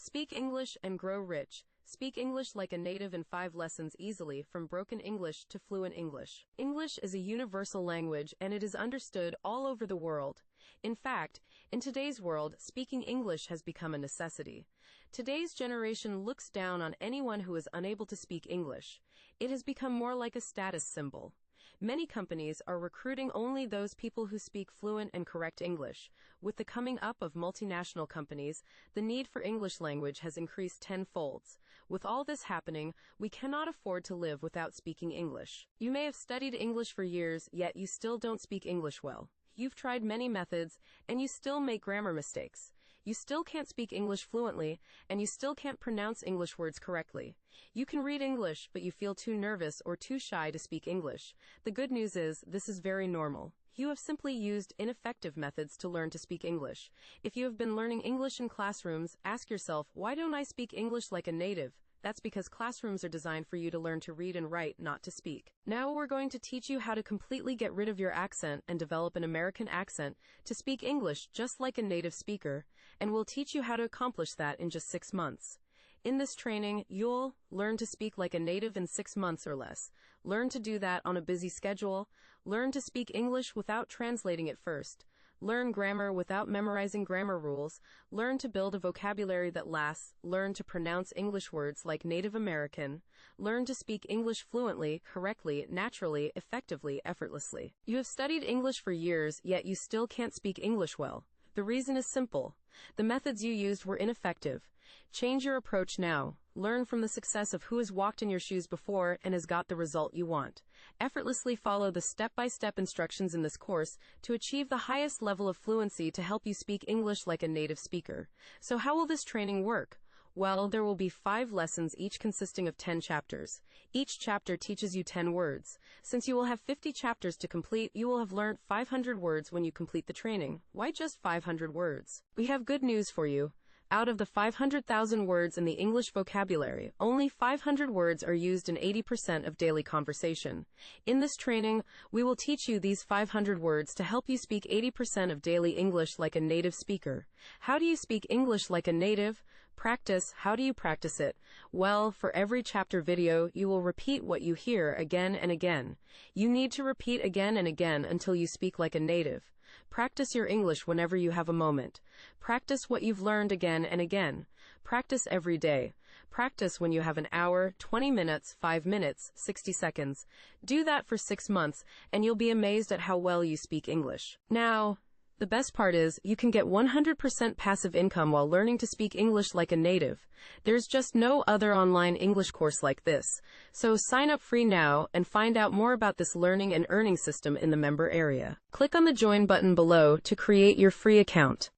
Speak English and grow rich. Speak English like a native in 5 lessons easily from broken English to fluent English. English is a universal language and it is understood all over the world. In fact, in today's world, speaking English has become a necessity. Today's generation looks down on anyone who is unable to speak English. It has become more like a status symbol. Many companies are recruiting only those people who speak fluent and correct English. With the coming up of multinational companies, the need for English language has increased tenfolds. With all this happening, we cannot afford to live without speaking English. You may have studied English for years, yet you still don't speak English well. You've tried many methods, and you still make grammar mistakes. You still can't speak English fluently, and you still can't pronounce English words correctly. You can read English, but you feel too nervous or too shy to speak English. The good news is, this is very normal. You have simply used ineffective methods to learn to speak English. If you have been learning English in classrooms, ask yourself, why don't I speak English like a native? That's because classrooms are designed for you to learn to read and write, not to speak. Now we're going to teach you how to completely get rid of your accent and develop an American accent to speak English just like a native speaker, and we'll teach you how to accomplish that in just 6 months. In this training, you'll learn to speak like a native in 6 months or less, learn to do that on a busy schedule, learn to speak English without translating it first, learn grammar without memorizing grammar rules, learn to build a vocabulary that lasts, learn to pronounce English words like Native American, learn to speak English fluently, correctly, naturally, effectively, effortlessly. You have studied English for years, yet you still can't speak English well. The reason is simple. The methods you used were ineffective. Change your approach now. Learn from the success of who has walked in your shoes before and has got the result you want. Effortlessly follow the step-by-step instructions in this course to achieve the highest level of fluency to help you speak English like a native speaker. So how will this training work? Well, there will be 5 lessons, each consisting of 10 chapters. Each chapter teaches you 10 words. Since you will have 50 chapters to complete, you will have learned 500 words when you complete the training. Why just 500 words? We have good news for you. Out of the 500,000 words in the English vocabulary, only 500 words are used in 80% of daily conversation. In this training, we will teach you these 500 words to help you speak 80% of daily English like a native speaker. How do you speak English like a native? Practice. How do you practice it? Well, for every chapter video, you will repeat what you hear again and again. You need to repeat again and again until you speak like a native. Practice your English whenever you have a moment. Practice what you've learned again and again. Practice every day. Practice when you have an hour, 20 minutes, 5 minutes, 60 seconds. Do that for 6 months, and you'll be amazed at how well you speak English. Now, the best part is, you can get 100% passive income while learning to speak English like a native. There's just no other online English course like this. So sign up free now and find out more about this learning and earning system in the member area. Click on the join button below to create your free account.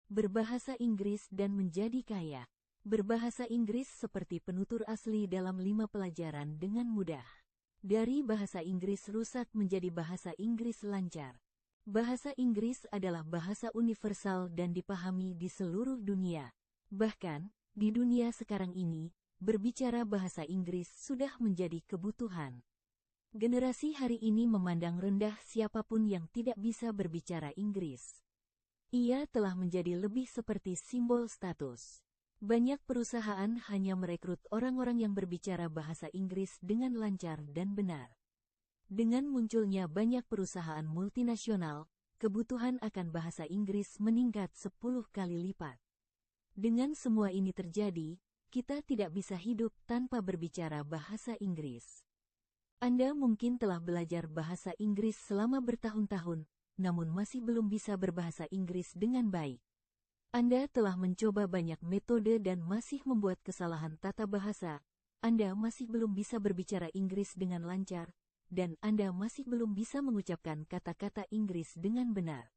Berbahasa Inggris dan menjadi kaya. Berbahasa Inggris seperti penutur asli dalam 5 pelajaran dengan mudah. Dari bahasa Inggris rusak menjadi bahasa Inggris lancar. Bahasa Inggris adalah bahasa universal dan dipahami di seluruh dunia. Bahkan, di dunia sekarang ini, berbicara bahasa Inggris sudah menjadi kebutuhan. Generasi hari ini memandang rendah siapapun yang tidak bisa berbicara Inggris. Ia telah menjadi lebih seperti simbol status. Banyak perusahaan hanya merekrut orang-orang yang berbicara bahasa Inggris dengan lancar dan benar. Dengan munculnya banyak perusahaan multinasional, kebutuhan akan bahasa Inggris meningkat 10 kali lipat. Dengan semua ini terjadi, kita tidak bisa hidup tanpa berbicara bahasa Inggris. Anda mungkin telah belajar bahasa Inggris selama bertahun-tahun, namun masih belum bisa berbahasa Inggris dengan baik. Anda telah mencoba banyak metode dan masih membuat kesalahan tata bahasa. Anda masih belum bisa berbicara Inggris dengan lancar, dan Anda masih belum bisa mengucapkan kata-kata Inggris dengan benar.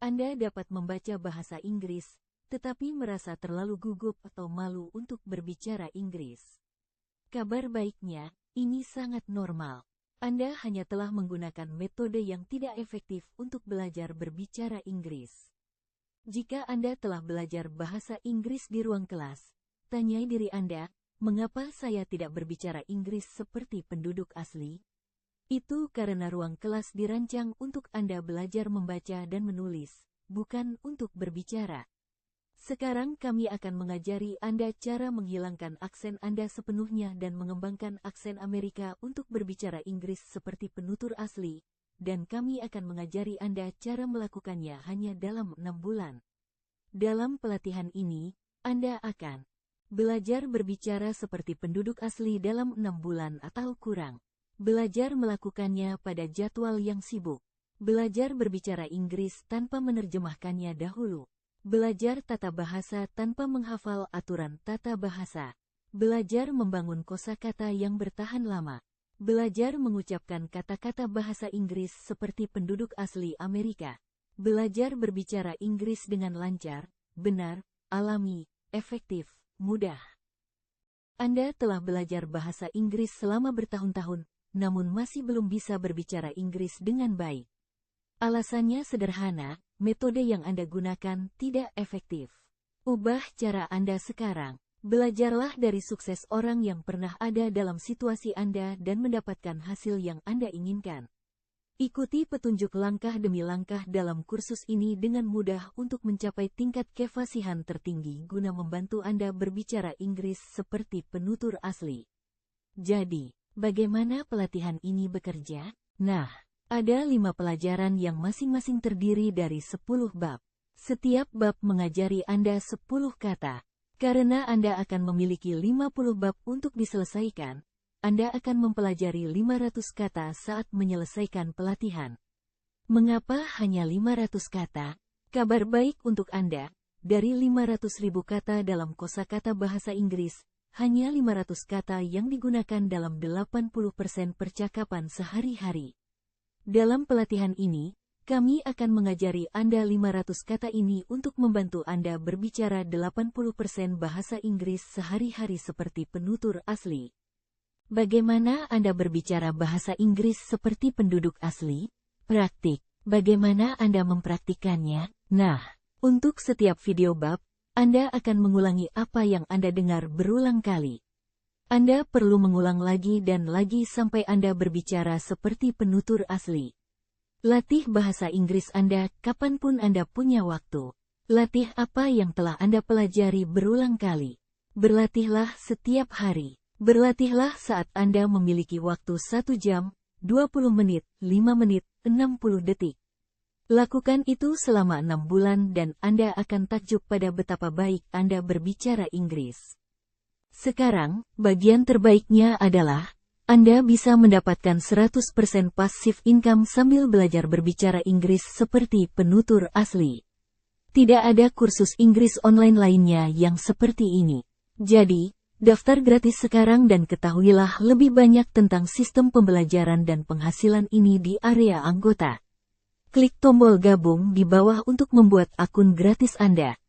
Anda dapat membaca bahasa Inggris, tetapi merasa terlalu gugup atau malu untuk berbicara Inggris. Kabar baiknya, ini sangat normal. Anda hanya telah menggunakan metode yang tidak efektif untuk belajar berbicara Inggris. Jika Anda telah belajar bahasa Inggris di ruang kelas, tanyai diri Anda, mengapa saya tidak berbicara Inggris seperti penduduk asli? Itu karena ruang kelas dirancang untuk Anda belajar membaca dan menulis, bukan untuk berbicara. Sekarang kami akan mengajari Anda cara menghilangkan aksen Anda sepenuhnya dan mengembangkan aksen Amerika untuk berbicara Inggris seperti penutur asli, dan kami akan mengajari Anda cara melakukannya hanya dalam 6 bulan. Dalam pelatihan ini, Anda akan belajar berbicara seperti penduduk asli dalam 6 bulan atau kurang. Belajar melakukannya pada jadwal yang sibuk. Belajar berbicara Inggris tanpa menerjemahkannya dahulu. Belajar tata bahasa tanpa menghafal aturan tata bahasa. Belajar membangun kosakata yang bertahan lama. Belajar mengucapkan kata-kata bahasa Inggris seperti penduduk asli Amerika. Belajar berbicara Inggris dengan lancar, benar, alami, efektif, mudah. Anda telah belajar bahasa Inggris selama bertahun-tahun, namun masih belum bisa berbicara Inggris dengan baik. Alasannya sederhana, metode yang Anda gunakan tidak efektif. Ubah cara Anda sekarang. Belajarlah dari sukses orang yang pernah ada dalam situasi Anda dan mendapatkan hasil yang Anda inginkan. Ikuti petunjuk langkah demi langkah dalam kursus ini dengan mudah untuk mencapai tingkat kefasihan tertinggi guna membantu Anda berbicara Inggris seperti penutur asli. Jadi, bagaimana pelatihan ini bekerja? Nah, ada 5 pelajaran yang masing-masing terdiri dari 10 bab. Setiap bab mengajari Anda 10 kata. Karena Anda akan memiliki 50 bab untuk diselesaikan, Anda akan mempelajari 500 kata saat menyelesaikan pelatihan. Mengapa hanya 500 kata? Kabar baik untuk Anda, dari 500.000 kata dalam kosakata bahasa Inggris, hanya 500 kata yang digunakan dalam 80% percakapan sehari-hari. Dalam pelatihan ini, kami akan mengajari Anda 500 kata ini untuk membantu Anda berbicara 80% bahasa Inggris sehari-hari seperti penutur asli. Bagaimana Anda berbicara bahasa Inggris seperti penduduk asli? Praktik. Bagaimana Anda mempraktikannya? Nah, untuk setiap video bab, Anda akan mengulangi apa yang Anda dengar berulang kali. Anda perlu mengulang lagi dan lagi sampai Anda berbicara seperti penutur asli. Latih bahasa Inggris Anda kapanpun Anda punya waktu. Latih apa yang telah Anda pelajari berulang kali. Berlatihlah setiap hari. Berlatihlah saat Anda memiliki waktu 1 jam, 20 menit, 5 menit, 60 detik. Lakukan itu selama 6 bulan dan Anda akan takjub pada betapa baik Anda berbicara Inggris. Sekarang, bagian terbaiknya adalah Anda bisa mendapatkan 100% passive income sambil belajar berbicara Inggris seperti penutur asli. Tidak ada kursus Inggris online lainnya yang seperti ini. Jadi, daftar gratis sekarang dan ketahuilah lebih banyak tentang sistem pembelajaran dan penghasilan ini di area anggota. Klik tombol gabung di bawah untuk membuat akun gratis Anda.